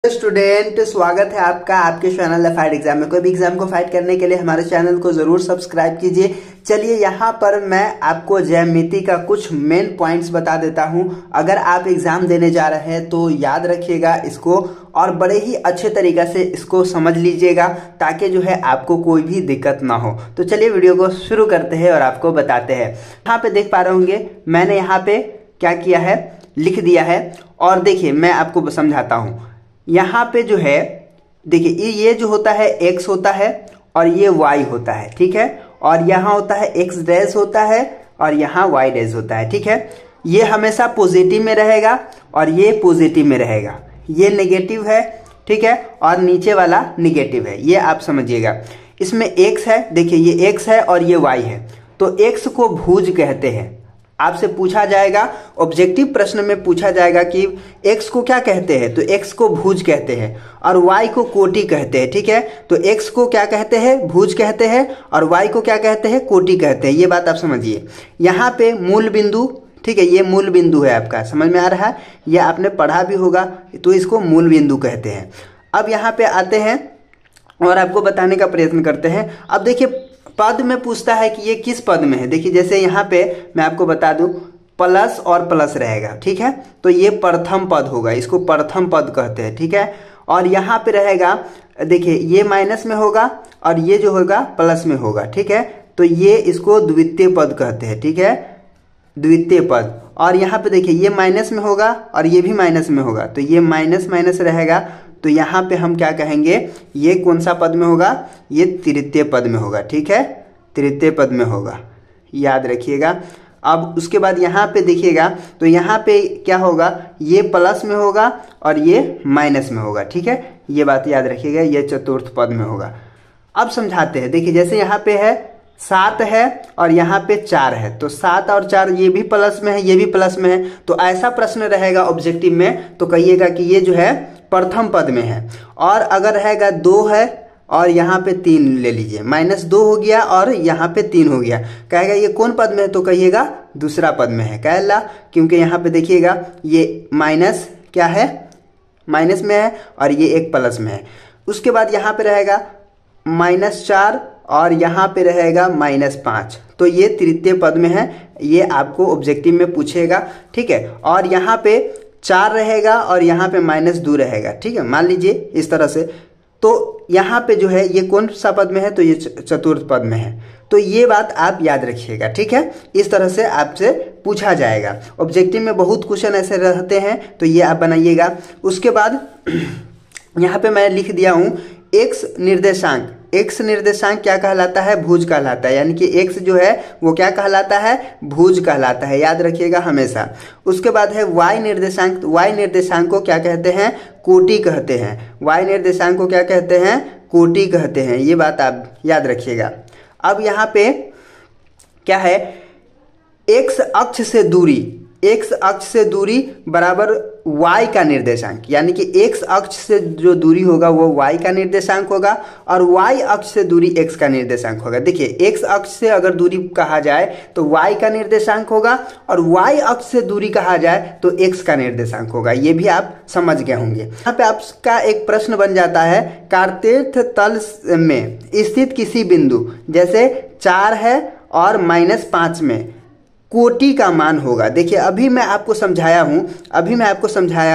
Student, स्वागत है आपका आपके चैनल फाइट एग्जाम में। कोई भी एग्जाम को फाइट करने के लिए हमारे चैनल को जरूर सब्सक्राइब कीजिए। चलिए यहाँ पर मैं आपको ज्यामिति का कुछ मेन पॉइंट्स बता देता हूँ। अगर आप एग्जाम देने जा रहे हैं तो याद रखिएगा इसको और बड़े ही अच्छे तरीके से इसको समझ लीजिएगा ताकि जो है आपको कोई भी दिक्कत ना हो। तो चलिए वीडियो को शुरू करते हैं और आपको बताते हैं। यहाँ पे देख पा रहे होंगे मैंने यहाँ पे क्या किया है, लिख दिया है। और देखिए मैं आपको समझाता हूँ। यहाँ पे जो है देखिए ये जो होता है x होता है और ये y होता है, ठीक है। और यहाँ होता है x डैश होता है और यहाँ y डैश होता है, ठीक है। ये हमेशा पॉजिटिव में रहेगा और ये पॉजिटिव में रहेगा। ये नेगेटिव है, ठीक है, और नीचे वाला नेगेटिव है, ये आप समझिएगा। इसमें x है, देखिए ये x है और ये y है। तो x को भुज कहते हैं। आपसे पूछा जाएगा, ऑब्जेक्टिव प्रश्न में पूछा जाएगा कि x को क्या कहते हैं, तो x को भुज कहते हैं और y को कोटि कहते हैं, ठीक है। तो x को क्या कहते हैं, भुज कहते हैं, और y को क्या कहते हैं, कोटि कहते हैं। ये बात आप समझिए। यहाँ पे मूल बिंदु, ठीक है, ये मूल बिंदु है आपका, समझ में आ रहा है, ये आपने पढ़ा भी होगा, तो इसको मूल बिंदु कहते हैं। अब यहाँ पे आते हैं और आपको बताने का प्रयत्न करते हैं। अब देखिए पद में पूछता है कि ये किस पद में है। देखिए जैसे यहाँ पे मैं आपको बता दूं प्लस और प्लस रहेगा, ठीक है, तो ये प्रथम पद होगा, इसको प्रथम पद कहते हैं, ठीक है। और यहाँ पे रहेगा, देखिए ये माइनस में होगा और ये जो होगा प्लस में होगा, ठीक है, तो ये इसको द्वितीय पद कहते हैं, ठीक है, द्वितीय पद। और यहाँ पे देखिए ये माइनस में होगा और ये भी माइनस में होगा, तो ये माइनस माइनस रहेगा, तो यहाँ पे हम क्या कहेंगे, ये कौन सा पद में होगा, ये तृतीय पद में होगा, ठीक है, तृतीय पद में होगा, याद रखिएगा। अब उसके बाद यहाँ पे देखिएगा तो यहाँ पे क्या होगा, ये प्लस में होगा और ये माइनस में होगा, ठीक है, ये बात याद रखिएगा, ये चतुर्थ पद में होगा। अब समझाते हैं। देखिए जैसे यहाँ पे है 7 है और यहाँ पे 4 है, तो 7 और 4 ये भी प्लस में है, ये भी प्लस में है, तो ऐसा प्रश्न रहेगा ऑब्जेक्टिव में, तो कहिएगा कि ये जो है प्रथम पद में है। और अगर रहेगा 2 है और यहाँ पे 3 ले लीजिए, -2 हो गया और यहाँ पे 3 हो गया, कहेगा ये कौन पद में है, तो कहिएगा दूसरा पद में है। कहला क्योंकि यहाँ पे देखिएगा ये माइनस क्या है, माइनस में है और ये एक प्लस में है। उसके बाद यहाँ पे रहेगा -4 और यहाँ पे रहेगा -5, तो ये तृतीय पद में है, ये आपको ऑब्जेक्टिव में पूछेगा, ठीक है। और यहाँ पे 4 रहेगा और यहाँ पे -2 रहेगा, ठीक है, मान लीजिए इस तरह से। तो यहाँ पे जो है ये कौन सा पद में है, तो ये चतुर्थ पद में है। तो ये बात आप याद रखिएगा, ठीक है, इस तरह से आपसे पूछा जाएगा। ऑब्जेक्टिव में बहुत क्वेश्चन ऐसे रहते हैं, तो ये आप बनाइएगा। उसके बाद यहाँ पे मैं लिख दिया हूँ x निर्देशांक। x निर्देशांक क्या कहलाता है, भुज कहलाता है, यानी कि x जो है वो क्या कहलाता है, भुज कहलाता है, याद रखिएगा हमेशा। उसके बाद है y निर्देशांक। y निर्देशांक को क्या कहते हैं, कोटि कहते हैं। y निर्देशांक को क्या कहते हैं, कोटि कहते हैं, ये बात आप याद रखिएगा। अब यहाँ पे क्या है, x अक्ष से दूरी, x अक्ष से दूरी बराबर y का निर्देशांक, यानी कि x अक्ष से जो दूरी होगा वो y का निर्देशांक होगा और y अक्ष से दूरी x का निर्देशांक होगा। देखिए x अक्ष से अगर दूरी कहा जाए तो y का निर्देशांक होगा और y अक्ष से दूरी कहा जाए तो x का निर्देशांक होगा। ये भी आप समझ गए होंगे। यहाँ पे आपका एक प्रश्न बन जाता है, कार्तेय तल में स्थित किसी बिंदु जैसे 4 है और -5 में कोटि का मान होगा। देखिए अभी मैं आपको समझाया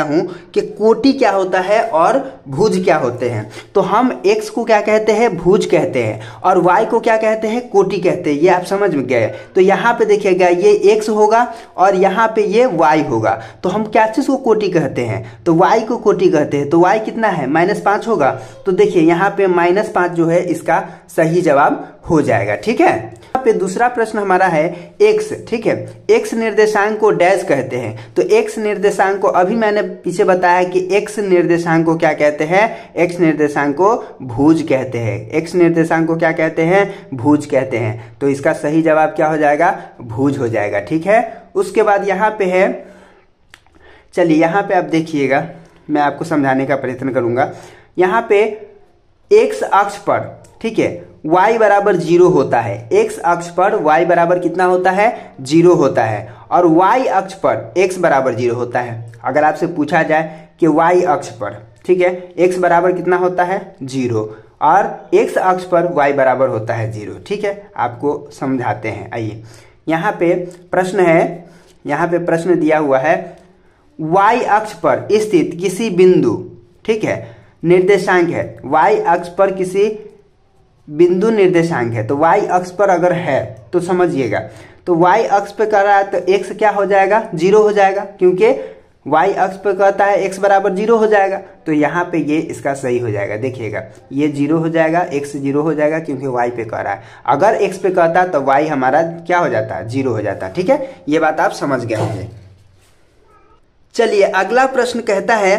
हूं कि कोटि क्या होता है और भुज क्या होते हैं। तो हम x को क्या कहते हैं, भुज कहते हैं, और y को क्या कहते हैं, कोटि कहते हैं। ये आप समझ में गए। तो यहाँ पे देखिएगा ये x होगा और यहाँ पे ये y होगा, तो हम क्या चीज को कोटि कहते हैं, तो y को कोटि कहते हैं। तो y कितना है, -5 होगा। तो देखिए यहाँ पे -5 जो है इसका सही जवाब हो जाएगा, ठीक है। यहाँ पे दूसरा प्रश्न हमारा है x, ठीक है, x निर्देशांक को डैश कहते हैं। तो x निर्देशांक को अभी मैंने पीछे बताया कि x निर्देशांक को क्या कहते हैं, x निर्देशांक को भुज कहते हैं। x निर्देशांक को क्या कहते हैं, भुज कहते हैं। तो इसका सही जवाब क्या हो जाएगा, भुज हो जाएगा, ठीक है। उसके बाद यहाँ पे है, चलिए यहाँ पे आप देखिएगा, मैं आपको समझाने का प्रयत्न करूंगा। यहाँ पे x अक्ष पर, ठीक है, y बराबर 0 होता है। x अक्ष पर y बराबर कितना होता है, 0 होता है, और y अक्ष पर x बराबर 0 होता है। अगर आपसे पूछा जाए कि y अक्ष पर ठीक है। x बराबर कितना होता है 0 और x अक्ष पर y बराबर होता है 0, ठीक है। आपको समझाते हैं। आइए यहाँ पे प्रश्न है, यहाँ पे प्रश्न दिया हुआ है y अक्ष पर स्थित किसी बिंदु, ठीक है, निर्देशांक है, y अक्ष पर किसी बिंदु निर्देशांक है। तो y अक्ष पर अगर है तो समझिएगा, तो y अक्ष पे कर रहा है तो x क्या हो जाएगा 0 हो जाएगा, क्योंकि y अक्ष पे कहता है x बराबर 0 हो जाएगा। तो यहाँ पे ये इसका सही हो जाएगा। देखिएगा ये 0 हो जाएगा, x 0 हो जाएगा क्योंकि y पे कह रहा है। अगर x पे कहता तो y हमारा क्या हो जाता है 0 हो जाता, ठीक है। ये बात आप समझ गए होंगे। चलिए अगला प्रश्न कहता है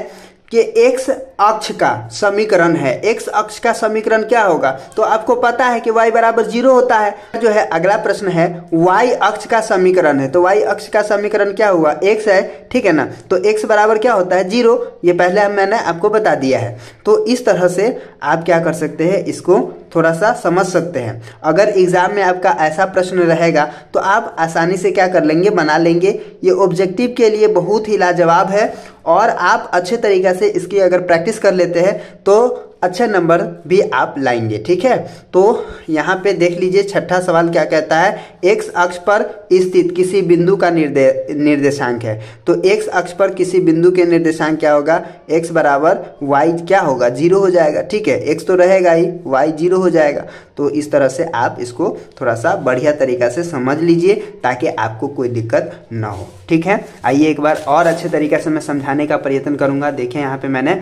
कि x अक्ष का समीकरण है। x अक्ष का समीकरण क्या होगा, तो आपको पता है कि y बराबर 0 होता है। जो है अगला प्रश्न है y अक्ष का समीकरण है। तो y अक्ष का समीकरण क्या हुआ, x है, ठीक है ना। तो x बराबर क्या होता है 0, ये पहले मैंने आपको बता दिया है। तो इस तरह से आप क्या कर सकते हैं, इसको थोड़ा सा समझ सकते हैं। अगर एग्जाम में आपका ऐसा प्रश्न रहेगा तो आप आसानी से क्या कर लेंगे, बना लेंगे। ये ऑब्जेक्टिव के लिए बहुत ही लाजवाब है और आप अच्छे तरीके से इसकी अगर प्रैक्टिस कर लेते हैं तो अच्छे नंबर भी आप लाएंगे, ठीक है। तो यहाँ पे देख लीजिए छठा सवाल क्या कहता है, x अक्ष पर स्थित किसी बिंदु का निर्देशांक है। तो x अक्ष पर किसी बिंदु के निर्देशांक क्या होगा, x बराबर y क्या होगा 0 हो जाएगा, ठीक है। x तो रहेगा ही, y 0 हो जाएगा। तो इस तरह से आप इसको थोड़ा सा बढ़िया तरीका से समझ लीजिए ताकि आपको कोई दिक्कत ना हो, ठीक है। आइए एक बार और अच्छे तरीके से मैं समझाने का प्रयत्न करूँगा। देखें यहाँ पे मैंने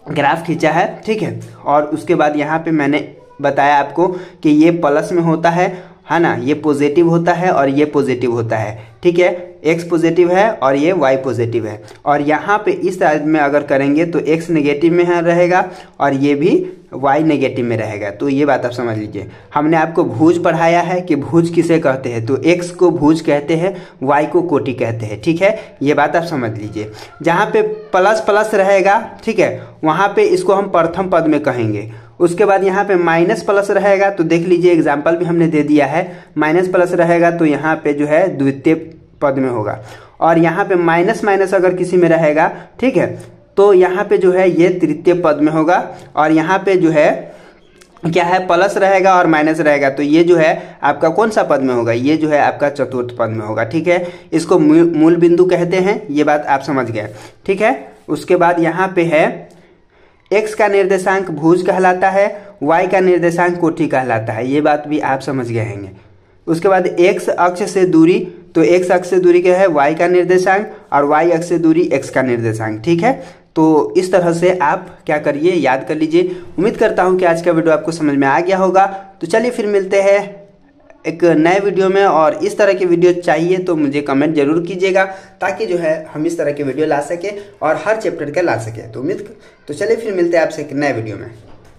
ग्राफ खींचा है, ठीक है, और उसके बाद यहाँ पे मैंने बताया आपको कि ये प्लस में होता है ना, ये पॉजिटिव होता है और ये पॉजिटिव होता है, ठीक है। x पॉजिटिव है और ये y पॉजिटिव है। और यहाँ पे इस साइड में अगर करेंगे तो x नेगेटिव में रहेगा और ये भी y नेगेटिव में रहेगा। तो ये बात आप समझ लीजिए। हमने आपको भुज पढ़ाया है कि भुज किसे कहते हैं, तो x को भुज कहते हैं, y को कोटि कहते हैं, ठीक है। ये बात आप समझ लीजिए। जहाँ पे प्लस प्लस रहेगा, ठीक है, वहाँ पे इसको हम प्रथम पद में कहेंगे। उसके बाद यहाँ पे माइनस प्लस रहेगा, तो देख लीजिए एग्जाम्पल भी हमने दे दिया है। माइनस प्लस रहेगा तो यहाँ पे जो है द्वितीय पद में होगा। और यहाँ पे माइनस माइनस अगर किसी में रहेगा, ठीक है, तो यहाँ पे जो है ये तृतीय पद में होगा। और यहाँ पे जो है क्या है, प्लस रहेगा और माइनस रहेगा, तो ये जो है आपका कौन सा पद में होगा, ये जो है आपका चतुर्थ पद में होगा, ठीक है। इसको मूल बिंदु कहते हैं, ये बात आप समझ गए, ठीक है। उसके बाद यहाँ पे है x का निर्देशांक भुज कहलाता है, y का निर्देशांक कोटि कहलाता है, ये बात भी आप समझ गए होंगे। उसके बाद x अक्ष से दूरी, तो x अक्ष से दूरी क्या है, y का निर्देशांक, और y अक्ष से दूरी x का निर्देशांक, ठीक है। तो इस तरह से आप क्या करिए, याद कर लीजिए। उम्मीद करता हूँ कि आज का वीडियो आपको समझ में आ गया होगा। तो चलिए फिर मिलते हैं एक नए वीडियो में, और इस तरह के वीडियो चाहिए तो मुझे कमेंट जरूर कीजिएगा ताकि जो है हम इस तरह के वीडियो ला सके और हर चैप्टर का ला सके। तो चलिए फिर मिलते हैं आपसे एक नए वीडियो में।